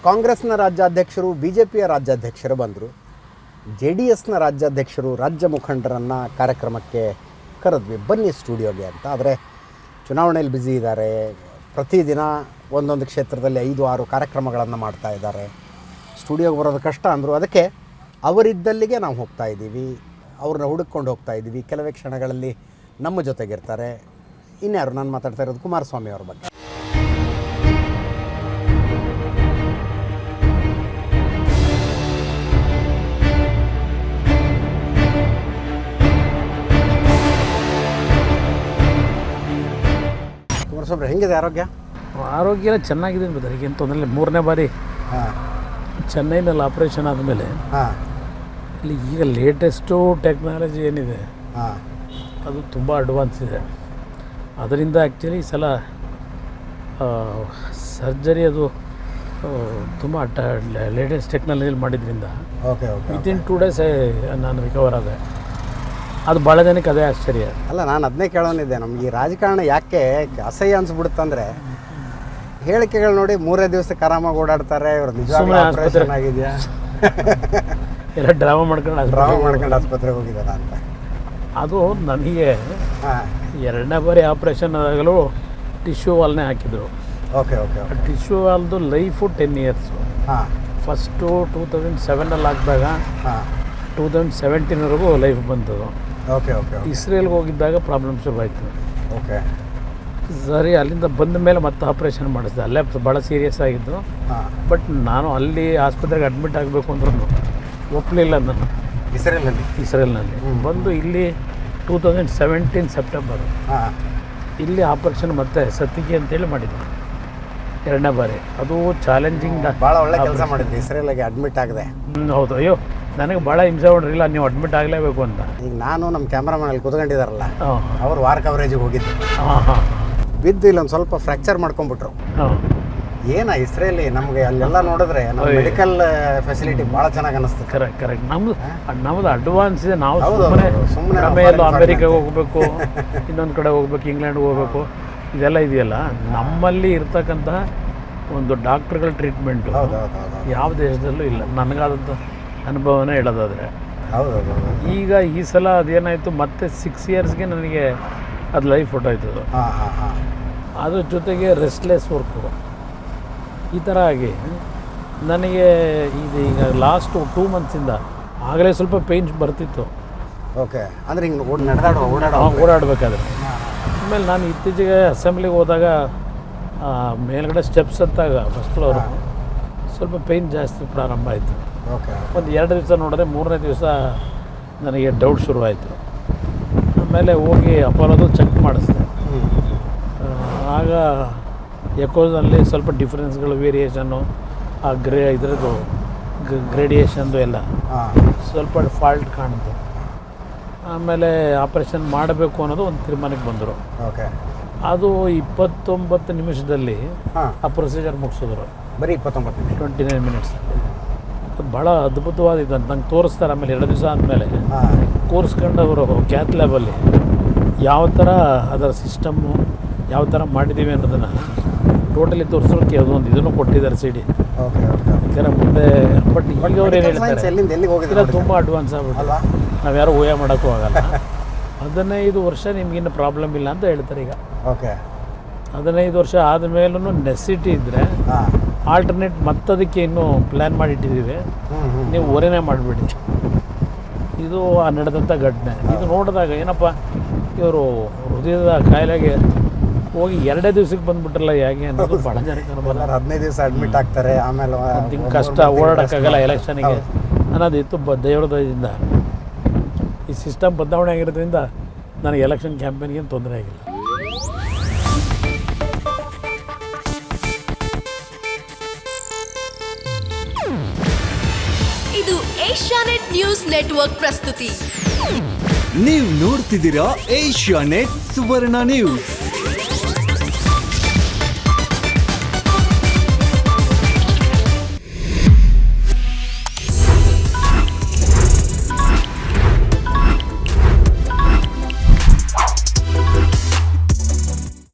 ಕಾಂಗ್ರೆಸ್ನ ರಾಜ್ಯಾಧ್ಯಕ್ಷರು, B J ಪಿಯ ರಾಜ್ಯಾಧ್ಯಕ್ಷರು ಬಂದರು. ಜೆ ಡಿ ಎಸ್ನ ರಾಜ್ಯಾಧ್ಯಕ್ಷರು, ರಾಜ್ಯ ಮುಖಂಡರನ್ನು ಕಾರ್ಯಕ್ರಮಕ್ಕೆ ಕರೆದ್ವಿ, ಬನ್ನಿ ಸ್ಟುಡಿಯೋಗೆ ಅಂತ. ಆದರೆ ಚುನಾವಣೆಯಲ್ಲಿ ಬ್ಯುಸಿ ಇದ್ದಾರೆ, ಪ್ರತಿದಿನ ಒಂದೊಂದು ಕ್ಷೇತ್ರದಲ್ಲಿ 5-6 ಕಾರ್ಯಕ್ರಮಗಳನ್ನು ಮಾಡ್ತಾ ಇದ್ದಾರೆ, ಸ್ಟುಡಿಯೋಗೆ ಬರೋದು ಕಷ್ಟ ಅಂದರು. ಅದಕ್ಕೆ ಅವರಿದ್ದಲ್ಲಿಗೆ ನಾವು ಹೋಗ್ತಾ ಇದ್ದೀವಿ, ಅವ್ರನ್ನ ಹುಡುಕೊಂಡು ಹೋಗ್ತಾ ಇದ್ದೀವಿ. ಕೆಲವೇ ಕ್ಷಣಗಳಲ್ಲಿ ನಮ್ಮ ಜೊತೆಗಿರ್ತಾರೆ. ಇನ್ಯಾರು ನಾನು ಮಾತಾಡ್ತಾ ಇರೋದು ಕುಮಾರಸ್ವಾಮಿ ಅವ್ರ ಬಗ್ಗೆ. ಕುಮಾರಸ್ವಾಮಿ ಹೆಂಗಿದೆ ಆರೋಗ್ಯ? ಆರೋಗ್ಯ ಚೆನ್ನಾಗಿದೆ ಬ್ರದರ್, ಈಗೇನು ತೊಂದರೆ ಇಲ್ಲ. 3ನೇ ಬಾರಿ ಚೆನ್ನೈನಲ್ಲಿ ಆಪ್ರೇಷನ್ ಆದಮೇಲೆ ಇಲ್ಲಿ ಈಗ ಲೇಟೆಸ್ಟು ಟೆಕ್ನಾಲಜಿ ಏನಿದೆ ಅದು ತುಂಬ ಅಡ್ವಾನ್ಸ್ ಇದೆ. ಅದರಿಂದ ಆ್ಯಕ್ಚುಲಿ ಈ ಸಲ ಸರ್ಜರಿ ಅದು ತುಂಬ ಲೇಟೆಸ್ಟ್ ಟೆಕ್ನಾಲಜಿಲಿ ಮಾಡಿದ್ರಿಂದ ವಿತಿನ್ 2 days ನಾನು ರಿಕವರ್ ಆದೆ. ಅದು ಭಾಳ ಜನಕ್ಕೆ ಅದೇ ಆಶ್ಚರ್ಯ. ಅಲ್ಲ, ನಾನು ಅದನ್ನೇ ಕೇಳೋನಿದ್ದೆ. ನಮ್ಗೆ ಈ ರಾಜಕಾರಣ ಯಾಕೆ ಅಸಹ್ಯ ಅನ್ಸ್ಬಿಡುತ್ತಂದರೆ, ಹೇಳಿಕೆಗಳು ನೋಡಿ 3 ದಿವಸಕ್ಕೆ ಆರಾಮಾಗಿ ಓಡಾಡ್ತಾರೆ, ಇವರು ನಿಜವಾಗ್ಲೂ ಆಪರೇಷನ್ ಆಗಿದೆಯಾ, ಎಲ್ಲ ಡ್ರಾಮಾ ಮಾಡ್ಕೊಂಡು ಆಸ್ಪತ್ರೆಗೆ ಹೋಗಿದ್ದಾರ ಅಂತ. ಅದು ನನಗೆ 2ನೇ ಬಾರಿ ಆಪ್ರೇಷನ್ ಆಗಲು ಟಿಶ್ಯೂ ವಾಲ್ನೇ ಹಾಕಿದರು. ಟಿಶ್ಯೂ ವಾಲ್ದು ಲೈಫು 10 years. ಫಸ್ಟು 2007 ಹಾಕಿದಾಗ 2017ವರೆಗೂ ಲೈಫ್ ಬಂತದು. ಇಸ್ರೇಲ್ಗೆ ಹೋಗಿದ್ದಾಗ ಪ್ರಾಬ್ಲಮ್ ಶುರುವಾಯಿತು. ಸರಿ, ಅಲ್ಲಿಂದ ಬಂದ ಮೇಲೆ ಮತ್ತೆ ಆಪ್ರೇಷನ್ ಮಾಡಿಸಿದೆ. ಅಲ್ಲೇ ಭಾಳ ಸೀರಿಯಸ್ ಆಗಿದ್ದು. ಬಟ್ ನಾನು ಅಲ್ಲಿ ಆಸ್ಪತ್ರೆಗೆ ಅಡ್ಮಿಟ್ ಆಗಬೇಕು ಅಂದ್ರೂ ಒಪ್ಪಲಿಲ್ಲ. ನಾನು ಇಸ್ರೇಲ್ನಲ್ಲಿ ಬಂದು ಇಲ್ಲಿ 2017 ಸೆಪ್ಟೆಂಬರ್ ಇಲ್ಲಿ ಆಪರೇಷನ್ ಮತ್ತೆ ಸತ್ತಿಗೆ ಅಂತೇಳಿ ಮಾಡಿದ್ದೆ 2ನೇ ಬಾರಿ. ಅದು ಚಾಲೆಂಜಿಂಗ್. ಭಾಳ ಒಳ್ಳೆ ಕೆಲಸ ಮಾಡಿದ್ದೆ, ಇಸ್ರೇಲಿಗೆ ಅಡ್ಮಿಟ್ ಆಗಿದೆ. ಹೌದು. ಅಯ್ಯೋ, ನನಗೆ ಭಾಳ ಹಿಂಸೆ ಹೊಡ್ರಿಲ್ಲ, ನೀವು ಅಡ್ಮಿಟ್ ಆಗಲೇಬೇಕು ಅಂತ. ಈಗ ನಾನು ನಮ್ಮ ಕ್ಯಾಮ್ರಾಮನಲ್ಲಿ ಕೂತ್ಕೊಂಡಿದ್ದಾರಲ್ಲ, ಅವರು ವಾರ ಕವರೇಜಿಗೆ ಹೋಗಿದ್ದು. ಬಿದ್ದು ಇಲ್ಲೊಂದು ಸ್ವಲ್ಪ ಫ್ರ್ಯಾಕ್ಚರ್ ಮಾಡ್ಕೊಂಡ್ಬಿಟ್ರು. ಏನ ಇಸ್ರೇಲಿ ನಮಗೆ ಅಲ್ಲೆಲ್ಲ ನೋಡಿದ್ರೆ ನಮ್ಮ ಮೆಡಿಕಲ್ ಫೆಸಿಲಿಟಿ ಭಾಳ ಚೆನ್ನಾಗಿ ಅನ್ನಿಸ್ತದೆ. ಕರೆಕ್ಟ್. ನಮ್ಮದು ಅಡ್ವಾನ್ಸ್ ಇದೆ. ನಾವು ಸುಮ್ಮನೆ ಎಲ್ಲ ಅಮೇರಿಕಾಗೆ ಹೋಗಬೇಕು, ಇನ್ನೊಂದು ಕಡೆ ಹೋಗ್ಬೇಕು, ಇಂಗ್ಲೆಂಡ್ಗೆ ಹೋಗಬೇಕು, ಇದೆಲ್ಲ ಇದೆಯಲ್ಲ. ನಮ್ಮಲ್ಲಿ ಇರ್ತಕ್ಕಂಥ ಒಂದು ಡಾಕ್ಟ್ರುಗಳ ಟ್ರೀಟ್ಮೆಂಟು ಯಾವ ದೇಶದಲ್ಲೂ ಇಲ್ಲ. ನನಗಾದಂಥ ಅನುಭವನೇ ಹೇಳೋದಾದರೆ. ಈಗ ಈ ಸಲ ಅದೇನಾಯಿತು, ಮತ್ತೆ 6 yearsಗೆ ನನಗೆ ಅದು ಲೈಫ್ ಹೊಟ್ಟೋಯ್ತದು. ಅದ್ರ ಜೊತೆಗೆ ರೆಸ್ಟ್ಲೆಸ್ ವರ್ಕು ಈ ಥರ ಆಗಿ ನನಗೆ ಈಗ ಲಾಸ್ಟ್ 2 monthಸಿಂದ ಆಗಲೇ ಸ್ವಲ್ಪ ಪೇಯ್ನ್ಸ್ ಬರ್ತಿತ್ತು. ಅಂದರೆ ಹಿಂಗೆ ಓಡಾಡಬೇಕಾದ್ರೆ. ಆಮೇಲೆ ನಾನು ಇತ್ತೀಚೆಗೆ ಅಸೆಂಬ್ಲಿಗೆ ಹೋದಾಗ ಮೇಲ್ಗಡೆ ಸ್ಟೆಪ್ಸ್ ಹತ್ತಾಗ ಫಸ್ಟ್ ಫ್ಲೋರು ಸ್ವಲ್ಪ ಪೇಯ್ನ್ ಜಾಸ್ತಿ ಪ್ರಾರಂಭ ಆಯಿತು. ಒಂದು 2 ದಿವಸ ನೋಡಿದ್ರೆ 3ನೇ ದಿವಸ ನನಗೆ ಡೌಟ್ ಶುರುವಾಯಿತು. ಆಮೇಲೆ ಹೋಗಿ ಅಪೋಲೋದು ಚೆಕ್ ಮಾಡಿಸಿದೆ. ಆಗ ಎಕೋನಲ್ಲಿ ಸ್ವಲ್ಪ ಡಿಫ್ರೆನ್ಸ್ಗಳು, ವೇರಿಯೇಷನ್ನು, ಆ ಇದರದ್ದು ಗ್ರೇಡಿಯೇಷನ್ದು ಎಲ್ಲ ಸ್ವಲ್ಪ ಫಾಲ್ಟ್ ಕಾಣಿತು. ಆಮೇಲೆ ಆಪ್ರೇಷನ್ ಮಾಡಬೇಕು ಅನ್ನೋದು ಒಂದು ತೀರ್ಮಾನಕ್ಕೆ ಬಂದರು. ಅದು 29 ನಿಮಿಷದಲ್ಲಿ ಆ ಪ್ರೊಸೀಜರ್ ಮುಗಿಸಿದ್ರು. ಬರೀ 29 minutes. ಅದು ಭಾಳ ಅದ್ಭುತವಾದಿದ್ದು ಅಂತ ನಂಗೆ ತೋರಿಸ್ತಾರೆ. ಆಮೇಲೆ 2 ದಿವಸ ಆದಮೇಲೆ ಕೂರಿಸ್ಕೊಂಡವರು ಕ್ಯಾತ್ ಲ್ಯಾಬಲ್ಲಿ ಯಾವ ಥರ ಅದರ ಸಿಸ್ಟಮ್ಮು ಯಾವ ಥರ ಮಾಡಿದ್ದೀವಿ ಅನ್ನೋದನ್ನು ಟೋಟಲಿ ತೋರಿಸೋಕ್ಕೆ ಅದೊಂದು ಇದನ್ನು ಕೊಟ್ಟಿದ್ದಾರೆ CD. ಯಾಕಂದರೆ ಮುಂದೆ ಬಟ್ ಈಗ ಅವ್ರು ಏನು ಹೇಳ್ತಾರೆ, ತುಂಬ ಅಡ್ವಾನ್ಸ್ ಆಗ್ಬಿಟ್ಟು ನಾವು ಯಾರು ಊಹೆ ಮಾಡೋಕ್ಕೂ ಆಗಲ್ಲ. 15 ವರ್ಷ ನಿಮಗಿನ್ನು ಪ್ರಾಬ್ಲಮ್ ಇಲ್ಲ ಅಂತ ಹೇಳ್ತಾರೆ ಈಗ. 15 ವರ್ಷ ಆದಮೇಲೂ ನೆಸಿಟಿ ಇದ್ದರೆ ಆಲ್ಟರ್ನೇಟ್ ಮತ್ತದಕ್ಕೆ ಇನ್ನೂ ಪ್ಲ್ಯಾನ್ ಮಾಡಿಟ್ಟಿದ್ದೀವಿ, ನೀವು ಹೊರೆನೇ ಮಾಡಿಬಿಡಿ. ಇದು ನಡೆದಂಥ ಘಟನೆ. ಇದು ನೋಡಿದಾಗ ಏನಪ್ಪ, ಇವರು ಹೃದಯದ ಕಾಯಿಲೆಗೆ ಹೋಗಿ 2 ದಿವಸಕ್ಕೆ ಬಂದುಬಿಟ್ರಲ್ಲ ಹೇಗೆ ಅನ್ನೋದು ಭಾಳ ಜನಕ್ಕೆ ಅನುಭವ. 15 ದಿವಸ ಅಡ್ಮಿಟ್ ಆಗ್ತಾರೆ, ಆಮೇಲೆ ಹಿಂಗೆ ಕಷ್ಟ, ಓಡಾಡೋಕ್ಕಾಗಲ್ಲ ಎಲೆಕ್ಷನಿಗೆ ಅನ್ನೋದಿತ್ತು. ದೇವರ ದಯದಿಂದ ಈ ಸಿಸ್ಟಮ್ ಬದಲಾವಣೆ ಆಗಿರೋದ್ರಿಂದ ನನಗೆ ಎಲೆಕ್ಷನ್ ಕ್ಯಾಂಪೇನ್ಗೇನು ತೊಂದರೆ ಆಗಿಲ್ಲ. ಇದು ಏಷ್ಯಾನೆಟ್ ನ್ಯೂಸ್ ನೆಟ್ವರ್ಕ್ ಪ್ರಸ್ತುತಿ. ನೀವು ನೋಡ್ತಿದ್ದೀರಾ ಏಷ್ಯಾನೆಟ್ ಸುವರ್ಣ ನ್ಯೂಸ್.